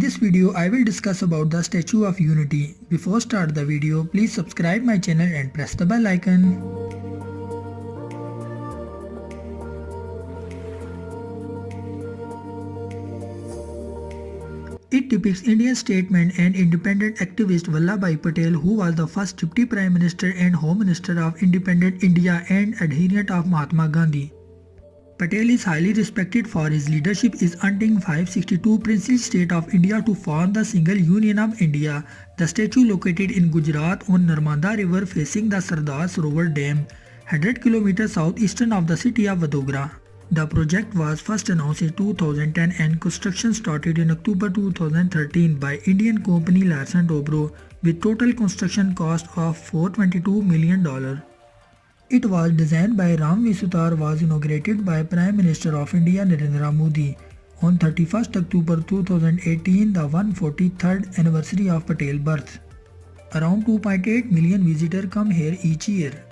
this video, I will discuss about the Statue of Unity. Before start the video, please subscribe my channel and press the bell icon. It depicts Indian statesman and independent activist Vallabhbhai Patel, who was the first Deputy Prime Minister and Home Minister of independent India and adherent of Mahatma Gandhi. Patel is highly respected for his leadership in hunting 562 princely state of India to form the single Union of India. The statue located in Gujarat on Narmada River facing the Sardar Sarovar Dam, 100 km southeastern of the city of Vadodara. The project was first announced in 2010 and construction started in October 2013 by Indian company Larsen Toubro with total construction cost of $422 million. It was designed by Ram Visutar, was inaugurated by Prime Minister of India Narendra Modi on 31st October 2018, the 143rd anniversary of Patel's birth. Around 2.8 million visitors come here each year.